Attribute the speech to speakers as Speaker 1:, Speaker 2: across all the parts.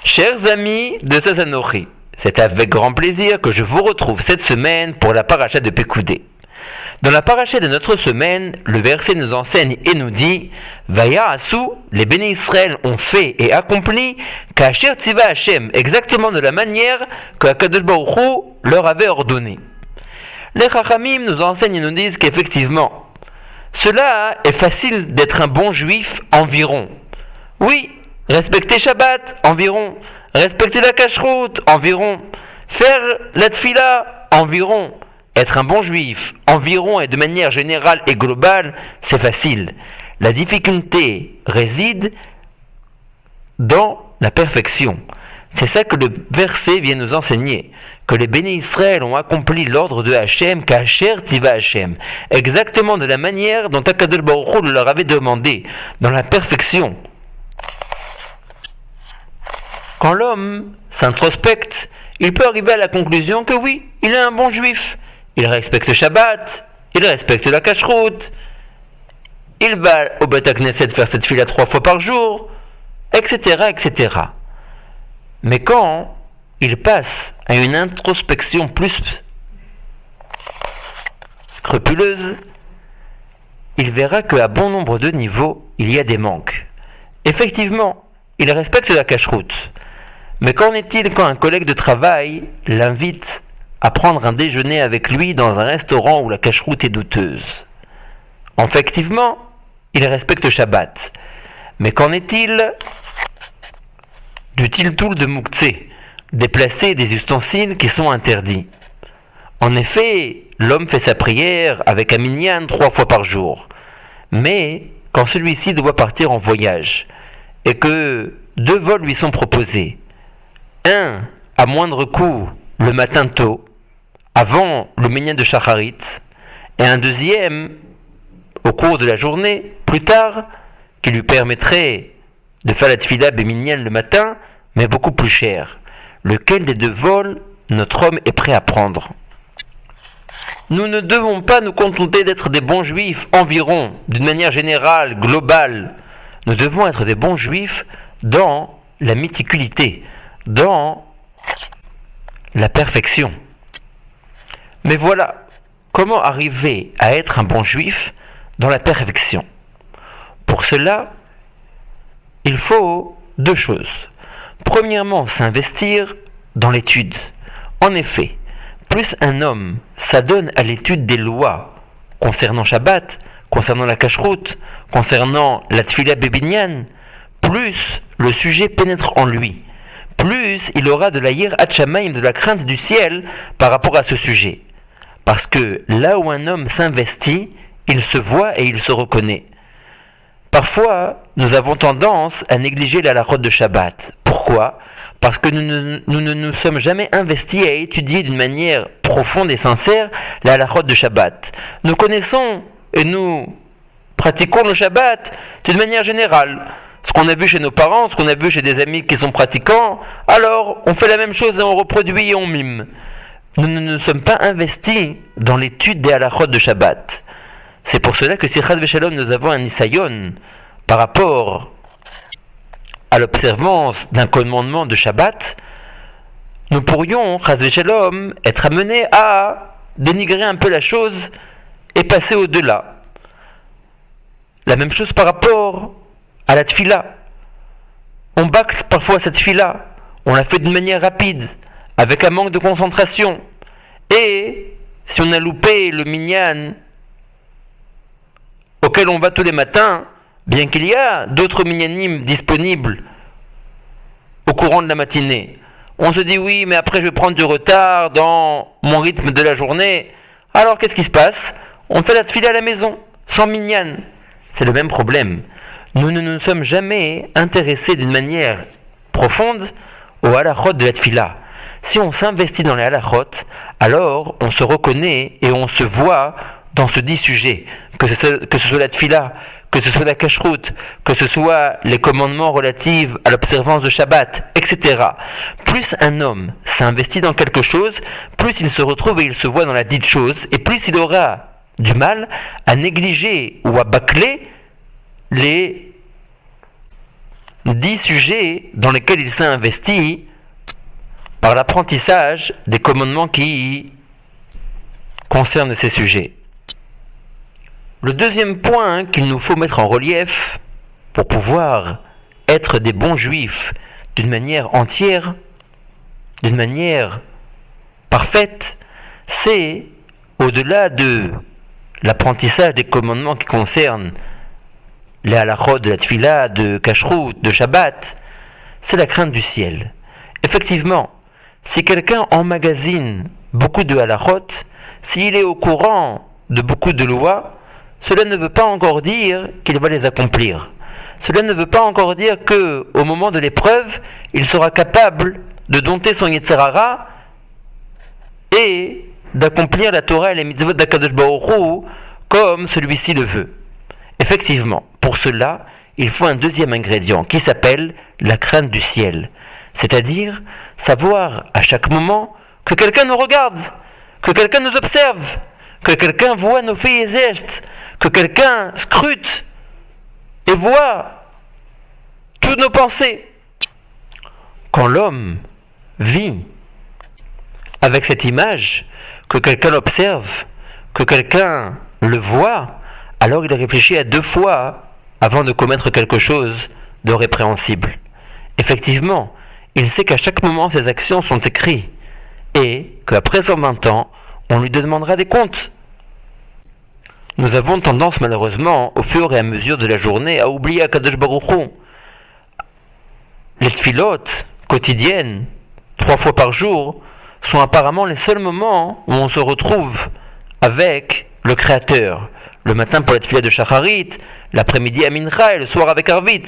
Speaker 1: Chers amis de Sazanochi, c'est avec grand plaisir que je vous retrouve cette semaine pour la paracha de Pekoudé. Dans la paracha de notre semaine, le verset nous enseigne et nous dit Vaya Asu, les bénis Israël ont fait et accompli Kasher Tziva Hashem, exactement de la manière que Akadosh Baruch Hu leur avait ordonné. Les Chachamim nous enseignent et nous disent qu'effectivement, cela est facile d'être un bon juif environ. Oui, respecter Shabbat environ, respecter la Kashrut environ, faire la Tfila environ. Être un bon juif, environ et de manière générale et globale, c'est facile. La difficulté réside dans la perfection. C'est ça que le verset vient nous enseigner, que les bénis Israël ont accompli l'ordre de Hachem, Kasher Tziva Hachem, exactement de la manière dont Akadosh Baruch Hu leur avait demandé, dans la perfection. Quand l'homme s'introspecte, il peut arriver à la conclusion que oui, il est un bon juif. Il respecte le Shabbat, il respecte la Kashrut, il va au Beth Knesset faire cette fila 3 fois par jour, etc., etc. Mais quand il passe à une introspection plus scrupuleuse, il verra qu'à bon nombre de niveaux, il y a des manques. Effectivement, il respecte la Kashrut. Mais qu'en est-il quand un collègue de travail l'invite à prendre un déjeuner avec lui dans un restaurant où la cacheroute est douteuse? Effectivement, il respecte le Shabbat. Mais qu'en est-il du tiltoul de Mouktsé, déplacer des ustensiles qui sont interdits? En effet, l'homme fait sa prière avec un minyan 3 fois par jour. Mais quand celui-ci doit partir en voyage et que 2 vols lui sont proposés, un à moindre coût le matin tôt, avant le minyan de Shacharit, et un deuxième au cours de la journée, plus tard, qui lui permettrait de faire la tfila béminyan le matin, mais beaucoup plus cher. Lequel des 2 vols notre homme est prêt à prendre? Nous ne devons pas nous contenter d'être des bons juifs environ, d'une manière générale, globale. Nous devons être des bons juifs dans la méticulité, dans la perfection. Mais voilà, comment arriver à être un bon juif dans la perfection? Pour cela, il faut 2 choses. Premièrement, s'investir dans l'étude. En effet, plus un homme s'adonne à l'étude des lois concernant Shabbat, concernant la Kashrut, concernant la Tfila Bebinyan, plus le sujet pénètre en lui, plus il aura de la yir hatchamaim, de la crainte du ciel par rapport à ce sujet. Parce que là où un homme s'investit, il se voit et il se reconnaît. Parfois, nous avons tendance à négliger la halachot de Shabbat. Pourquoi? Parce que nous ne nous sommes jamais investis à étudier d'une manière profonde et sincère la halachot de Shabbat. Nous connaissons et nous pratiquons le Shabbat d'une manière générale. Ce qu'on a vu chez nos parents, ce qu'on a vu chez des amis qui sont pratiquants, alors on fait la même chose et on reproduit et on mime. Nous ne nous sommes pas investis dans l'étude des halachot de Shabbat. C'est pour cela que si Chas v'Shalom nous avons un nisayon par rapport à l'observance d'un commandement de Shabbat, nous pourrions, Chas v'Shalom, être amenés à dénigrer un peu la chose et passer au-delà. La même chose par rapport à la tfila. On bâcle parfois cette tfila, on la fait d'une manière rapide, avec un manque de concentration. Et si on a loupé le minyan auquel on va tous les matins, bien qu'il y a d'autres minyanim disponibles au courant de la matinée, on se dit oui, mais après je vais prendre du retard dans mon rythme de la journée. Alors qu'est-ce qui se passe? On fait la tfila à la maison, sans minyan. C'est le même problème. Nous ne nous sommes jamais intéressés d'une manière profonde au halachot de la tfila. Si on s'investit dans les halachot, alors on se reconnaît et on se voit dans ce dit sujet, que ce soit la tfila, que ce soit la kashrut, que ce soit les commandements relatifs à l'observance de Shabbat, etc. Plus un homme s'investit dans quelque chose, plus il se retrouve et il se voit dans la dite chose, et plus il aura du mal à négliger ou à bâcler les 10 sujets dans lesquels il s'est investi par l'apprentissage des commandements qui concernent ces sujets. Le deuxième point qu'il nous faut mettre en relief pour pouvoir être des bons juifs d'une manière entière, d'une manière parfaite, c'est au-delà de l'apprentissage des commandements qui concernent les halachot de la tfila, de kashrut, de shabbat, c'est la crainte du ciel. Effectivement, si quelqu'un emmagasine beaucoup de halachot, s'il est au courant de beaucoup de lois, cela ne veut pas encore dire qu'il va les accomplir. Cela ne veut pas encore dire que, au moment de l'épreuve, il sera capable de dompter son Yetzer Hara et d'accomplir la Torah et les mitzvot d'Akadosh Baruch Hu comme celui-ci le veut. Effectivement, pour cela, il faut un deuxième ingrédient qui s'appelle la crainte du ciel. C'est-à-dire savoir à chaque moment que quelqu'un nous regarde, que quelqu'un nous observe, que quelqu'un voit nos faits et gestes, que quelqu'un scrute et voit toutes nos pensées. Quand l'homme vit avec cette image, que quelqu'un l'observe, que quelqu'un le voit, alors il réfléchit à 2 fois avant de commettre quelque chose de répréhensible. Effectivement, il sait qu'à chaque moment ses actions sont écrites et qu'après 120 ans, on lui demandera des comptes. Nous avons tendance malheureusement, au fur et à mesure de la journée, à oublier Akadosh Baruch Hu. Les tfilotes quotidiennes, 3 fois par jour, sont apparemment les seuls moments où on se retrouve avec le Créateur. Le matin pour la tfila de Shacharit, l'après-midi à Mincha et le soir avec Arvit.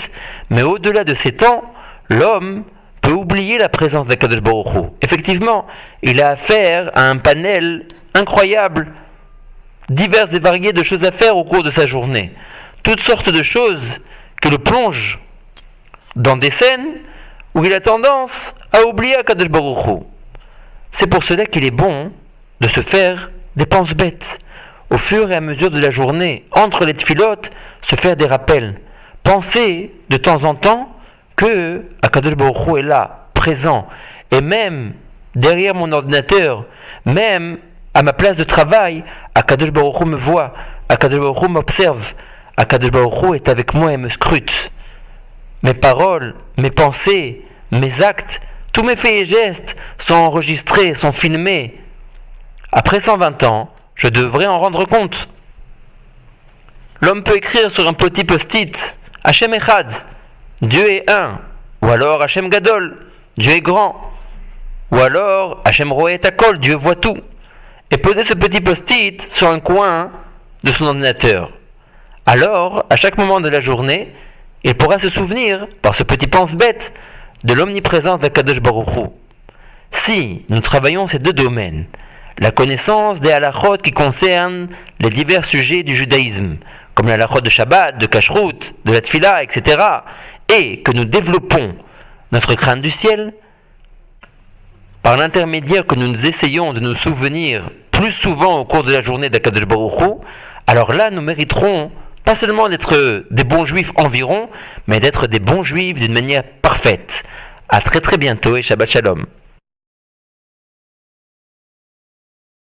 Speaker 1: Mais au-delà de ces temps, l'homme peut oublier la présence d'Akadosh Baruch Hu. Effectivement, il a affaire à un panel incroyable, divers et variés de choses à faire au cours de sa journée. Toutes sortes de choses qui le plongent dans des scènes où il a tendance à oublier Akadosh Baruch Hu. C'est pour cela qu'il est bon de se faire des penses bêtes. Au fur et à mesure de la journée, entre les tfilotes, se faire des rappels. Penser de temps en temps que Akadosh Baruch Hu est là, présent, et même derrière mon ordinateur, même à ma place de travail, Akadosh Baruch Hu me voit, Akadosh Baruch Hu m'observe, Akadosh Baruch Hu est avec moi et me scrute. Mes paroles, mes pensées, mes actes, tous mes faits et gestes sont enregistrés, sont filmés. Après 120 ans, je devrais en rendre compte. L'homme peut écrire sur un petit post-it Hashem Echad, Dieu est un, ou alors Hashem Gadol, Dieu est grand, ou alors Hashem Roet Hakol, Dieu voit tout, et poser ce petit post-it sur un coin de son ordinateur. Alors, à chaque moment de la journée, il pourra se souvenir, par ce petit pense-bête, de l'omniprésence d'Akadosh Baruch Hu. Si nous travaillons ces 2 domaines, la connaissance des halachot qui concernent les divers sujets du judaïsme, comme la halachot de Shabbat, de Kashrut, de la Tfila, etc., et que nous développons notre crainte du ciel, par l'intermédiaire que nous essayons de nous souvenir plus souvent au cours de la journée d'Akadosh Baruch Hu, alors là nous mériterons pas seulement d'être des bons juifs environ, mais d'être des bons juifs d'une manière parfaite. À très très bientôt et Shabbat Shalom.